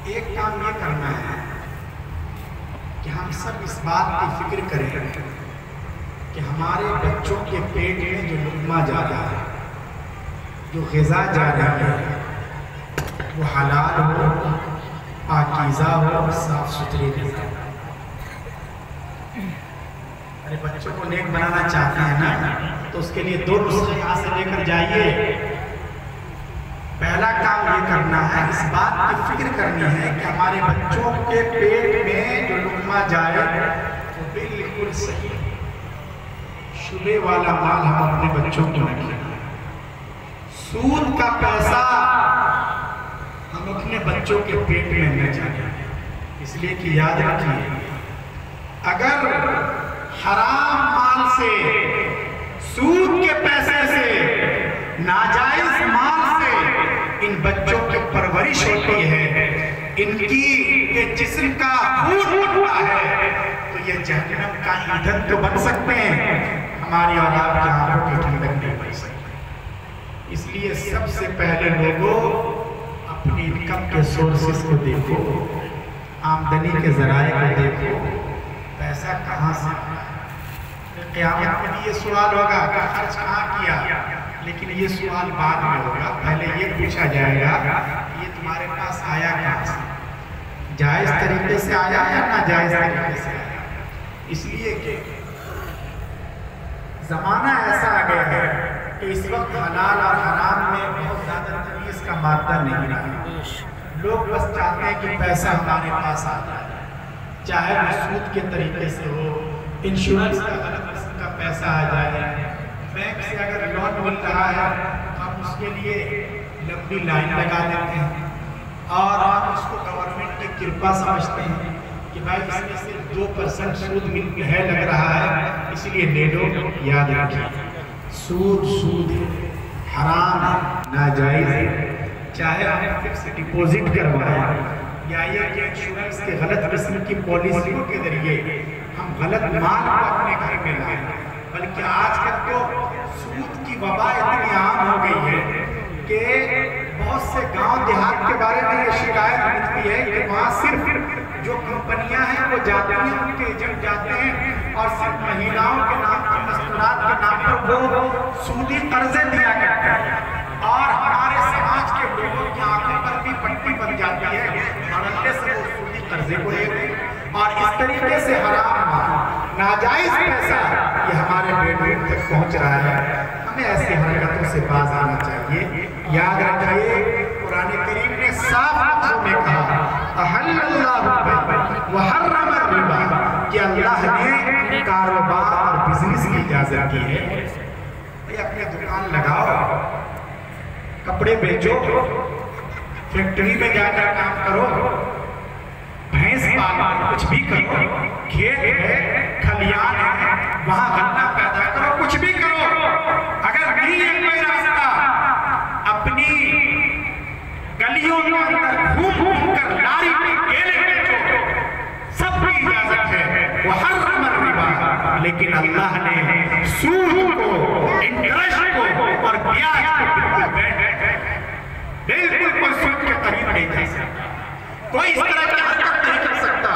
ایک کام یہ کرنا ہے کہ ہم سب اس بات کی فکر کریں کہ ہمارے بچوں کے پیٹ میں جو لقمہ جا رہا ہے، جو غذا جا رہی ہے، وہ حلال ہو، پاکیزہ ہو، صاف ستھری غذا۔ ارے بچوں کو نیک بنانا چاہتے ہیں نا، تو اس کے لیے دو نسخے یہاں سے لے کر جائیے۔ پہلا کام یہ کرنا ہے، اس بات کی فکر کرنی ہے کہ ہمارے بچوں کے پیٹ میں جو لقمہ جائے وہ بالکل صحیح، شبے والا مال ہم اپنے بچوں کو نہ کھلائیں، سود کا پیسہ ہم اپنے بچوں کے پیٹ میں نہ جائیں، اس لیے کہ یاد رکھیے اگر حرام مال سے، سود کے پیسے سے، ناجائز مال سے ان بچوں کی پرورش ہوتی ہے، ان کی یہ جسم کا خون بنتا ہے، تو یہ جہنم کا ایندھن تو بن سکتے ہیں، ہماری اور آپ کی آنکھوں کی ٹھنڈک نہیں بن سکتے۔ اس لیے سب سے پہلے لوگوں اپنی انکم کے سورسز کو دیکھو، آمدنی کے ذرائع کو دیکھو، پیسہ کہاں سے آتا ہے۔ قیامت میں بھی یہ سوال ہوگا کہ خرچ کہاں کیا، لیکن یہ سوال بعد میں ہوگا، پہلے یہ پوچھا جائے گا یہ تمہارے پاس آیا کہاں سے، جائز طریقے سے آیا یا ناجائز طریقے سے آیا۔ اس لیے کہ زمانہ ایسا آ گیا ہے کہ اس وقت حلال اور حرام میں بہت زیادہ تمیز کا مادہ نہیں رہا، لوگ بس چاہتے ہیں کہ پیسہ ہمارے پاس آ جائے، چاہے وہ سود کے طریقے سے ہو، انشورنس کا غلط قسم کا پیسہ آ جائے، بینک سے اگر لون مل رہا ہے ہم اس کے لیے لمبی لائن لگا دیتے ہیں، اور ہم اس کو گورنمنٹ کی کرپا سمجھتے ہیں کہ بھائی اس میں صرف 2% سود ہے لگ رہا ہے، اس لیے لے لو۔ یاد رکھیں سود حرام ہے، ناجائز ہے، چاہے ہم فکس ڈپوزٹ کروائیں یا یہ کہ انشورنس کے غلط قسم کی پالیسیوں کے ذریعے ہم غلط مال کو اپنے گھر میں لائیں، بلکہ آج کل تو سود کی وبا اتنی عام ہو گئی ہے کہ بہت سے گاؤں دیہات کے بارے میں یہ شکایت ملتی ہے کہ وہاں صرف جو کمپنیاں ہیں وہ جاتی ہیں، ان کے ایجنٹ جاتے ہیں اور صرف مہیلاؤں کے نام پر، مستورات کے نام پر وہ سودی قرضے دیا کرتے ہیں، اور ہمارے سماج کے لوگوں کی آنکھوں پر بھی پٹی بن جاتی ہے اور اللہ سے وہ سودی قرضے کو لیتے ہیں، اور اس طریقے سے حرام مال، ناجائز پیسہ یہ ہمارے بیڈ تک پہنچ رہا ہے۔ ہمیں ایسی حرکتوں سے باز آنا چاہیے۔ یاد رکھیے قرآن کریم نے صاف لفظوں میں کہا احل اللہ البیع وحرم الربا، کہ اللہ نے کاروبار اور بزنس کی اجازت دی ہے۔ اپنے دکان لگاؤ، کپڑے بیچو، فیکٹری میں جا کر کام کرو، بھینس پالو، کچھ بھی کرو، کھیت ہے، کھلیان ہے، وہاں غلہ پیدا کرو، کچھ بھی کرو۔ اگر نہیں ہے کوئی راستہ، اپنی گلیوں کے اندر گھوم کر لاری پہ کیلے بیچو، سب کی اجازت ہے۔ وحرم الربا، لیکن اللہ نے سود کو، انٹرسٹ کو اور بیاج کو بالکل کوئی سود کے قریب نہیں جا سکتا، کوئی اس طرح کی حرکت نہیں کر سکتا۔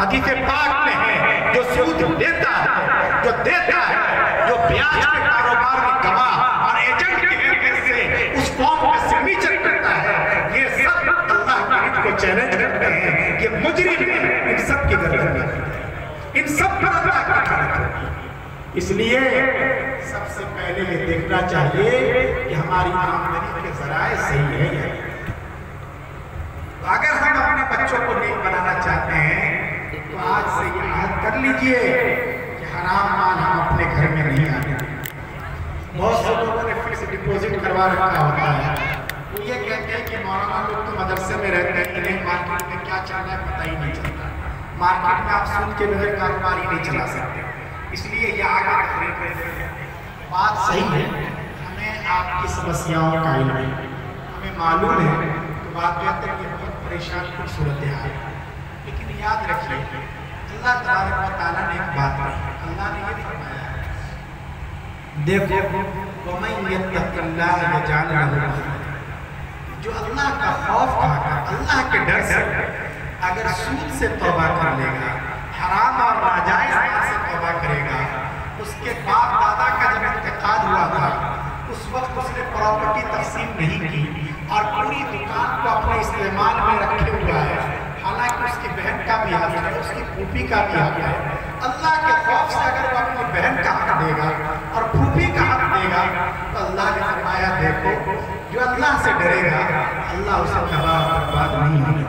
حدیث پاک میں ہے جو سود دیتا ہے، جو دیتا ہے، جو بیاج کے کاروبار میں گواہ اور ایجنٹ کے حیثیت سے اس قوم کا سگنیچر کرتا ہے، یہ سب اللہ کی رضا کو چیلنج کرتے ہیں، یہ مجرم ہیں، ان سب کی گردن میں، ان سب پر اللہ کی لعنت ہوگی۔ اس لیے سب سے پہلے یہ دیکھنا چاہیے کہ ہماری آمدنی کے ذرائع صحیح ہے یا نہیں۔ اگر ہم اپنے بچوں کو نیک بنانا چاہتے ہیں تو آج سے یہ عہد کر لیجئے کہ حرام مال ہم اپنے گھر میں نہیں آنے دیں۔ بہت سے لوگوں نے فکس ڈپوزٹ کروا رکھا ہوتا ہے، وہ یہ کہتے ہیں کہ مولانا لوگ تو مدرسے میں رہتے ہیں، انہیں مارکیٹ میں کیا چل رہا ہے پتہ ہی نہیں چلتا، مارکیٹ میں آپ سود کے بغیر کاروبار ہی نہیں چلا سکتے، اس لیے یہ آگے تقریر کرتے ہیں۔ بات صحیح ہے، ہمیں آپ کی سمسیاؤں کا علم ہے، ہمیں معلوم ہے کہ واقعات یہ بہت پریشان کن صورتحال ہے، لیکن یاد رکھیے اللہ تبارک و تعالیٰ نے ایک بات کہی، اللہ نے یہ فرمایا ہے دیکھو وَمَن يَتَّقِ اللَّهَ يَجْعَلْ لَهُ مَخْرَجًا، جو اللہ کا خوف کھا کر اللہ کے ڈر سے اگر سود سے توبہ کر لے گا، حرام اور ناجائز مال سے توبہ کرے گا، اس کے باپ دادا کا جب انتقال ہوا تھا اس وقت اس نے پراپرٹی تقسیم نہیں کی اور پوری دکان کو اپنے استعمال میں رکھے ہوا ہے، حالانکہ اس کی بہن کا بھی حق ہے، اس کی پھوپھی کا بھی حق ہے۔ اللہ کے خوف سے اگر وہ اپنی بہن کا حق دے گا اور پھوپھی کا حق دے گا تو اللہ نے فرمایا دیکھو جو اللہ سے ڈرے گا اللہ اسے تباہ و برباد نہیں ہونے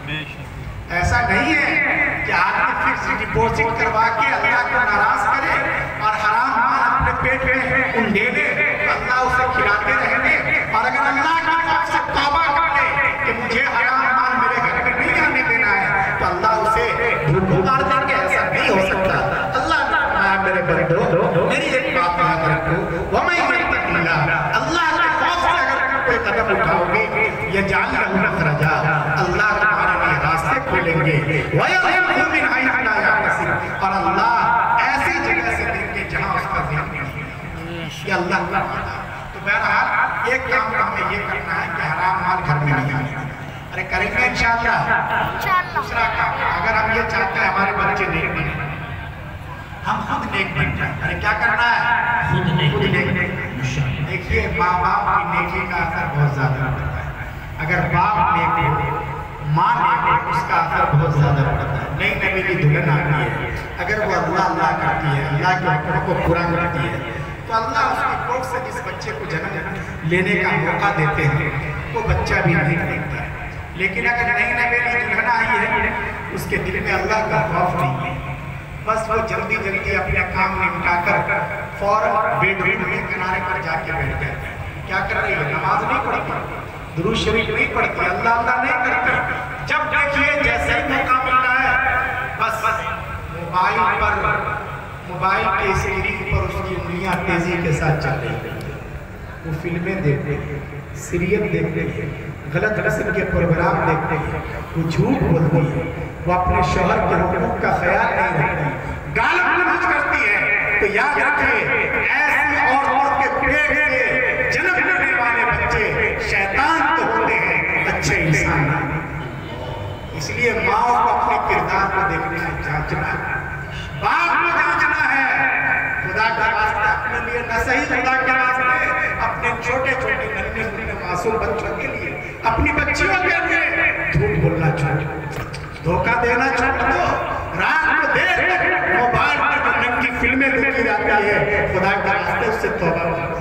دے گا۔ ایسا نہیں ہے کہ آدمی فکس ڈپوزٹ کروا کے اللہ کو ناراض کرے اور حرام مال اپنے پیٹ میں انڈیلے تو اللہ اسے کھلاتے رہیں گے، اور اگر اللہ کے خوف سے توبہ کر لے کہ مجھے حرام مال میرے گھر میں نہیں آنے دینا ہے تو اللہ اسے بھوک مار دیں گے۔ ایسا نہیں ہو سکتا۔ اللہ نے فرمایا میرے بندو میری ایک بات یاد رکھو، وَمَن يَتَّقِ اللَّهَ، اللہ کے خوف سے اگر کوئی قدم اٹھاؤ گے يَجْعَلْ لَهُ مَخْرَجًا، اللہ تمہارے لیے راستے کھولیں گے، وَيَرْزُقْهُ مِنْ حَيْثُ لَا يَحْتَسِبُ، اور اللہ ایسی جگہ سے دیں گے جہاں اس کا ذہن نہیں ہے۔ یہ اللہ کا وعدہ ہے۔ تو بہرحال ایک کام ہمیں یہ کرنا ہے کہ حرام مال گھر میں نہیں آنے دینا۔ ارے کریں گے انشاءاللہ۔ دوسرا کام اگر ہم یہ چاہتے ہیں ہمارے بچے نیک بنے، ہم خود نیک بن جائیں، ارے کیا کرنا ہے؟ خود نیک بن۔ دیکھیے ماں باپ کی نیکی کا اثر بہت زیادہ پڑتا ہے۔ اگر باپ نیک ہو، ماں نیک ہو، اس کا اثر بہت زیادہ پڑتا ہے۔ نئی نبی کی دلہن آتی ہے، اگر وہ اللہ کرتی ہے، اللہ کے حکموں کو پورا کرتی ہے تو اللہ اس کی کوکھ سے جس بچے کو جنم لینے کا موقع دیتے ہیں وہ بچہ بھی نہیں دیکھتا ہے۔ لیکن اگر نئی نبی کی دلہن آئی ہے اس کے دل میں اللہ کا خوف نہیں ہے، بس وہ جلدی جلدی اپنے کام نمٹا کر فوراً بیڈ روم کے کنارے پر جا کے بیٹھ گئے، کیا کر رہی ہے؟ نماز نہیں پڑھتی، درود شریف نہیں پڑھتی، اللہ نہیں کرتی۔ جب دیکھیے جیسے ہی موقع ملتا ہے بس موبائل کے اسکرین پر اس کی انگلیاں تیزی کے ساتھ چل رہی ہیں، وہ فلمیں دیکھتے ہیں، سیریل دیکھتے ہیں، غلط قسم کے پروگرام دیکھتے ہیں، وہ جھوٹ بولتی ہے، وہ اپنے شوہر کے حقوق کا خیال نہیں رکھتی، گال گلوچ کرتی ہے۔ تو یاد رکھیں ایسی عورتوں کے پیٹ سے جنم لینے والے بچے شیطان تو ہوتے ہیں، اچھے انسان نہیں۔ اس لیے ماؤں کو اپنے کردار کو دیکھنا ہے، جانچنا ہے، باپ کو جانچنا ہے، خدا کا واسطہ اپنے لیے نہ صحیح، خدا کے واسطے اپنے چھوٹے چھوٹے ننھے معصوم بچوں کے لیے، اپنی بچیوں کے لیے جھوٹ بولنا چھوڑ دو، دھوکہ دینا چھوڑ دو، رات کو دیر تک موبائل پر جو ننگی فلمیں دیکھی جاتی ہے خدا کے واسطے اس سے توبہ کرو،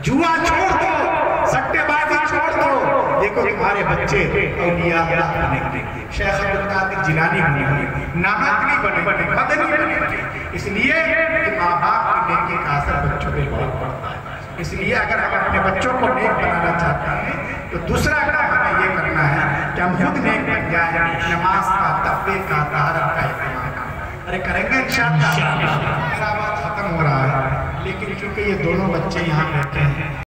جوا چھوڑ دو، سٹے بازی چھوڑ دو۔ دیکھو تمہارے بچے اولیاء اللہ بنیں گے، شیخ عبدالقادر جیلانی بنیں گے، نامتنی بنیں گے، مدنی بنیں گے، اس لیے کہ ماں باپ کی نیکی کا اثر بچوں پہ بہت پڑتا ہے۔ اس لیے اگر ہم اپنے بچوں کو نیک بنانا چاہتے ہیں تو دوسرا کام ہمیں یہ کرنا ہے کہ ہم خود نیک بن جائیں، نماز کا، تقوی کا، طہارت کا اہتمام کریں۔ ارے کریں گے انشاءاللہ۔ میرا بات ختم ہو رہا ہے لیکن چونکہ یہ دونوں بچے یہاں بیٹھے ہیں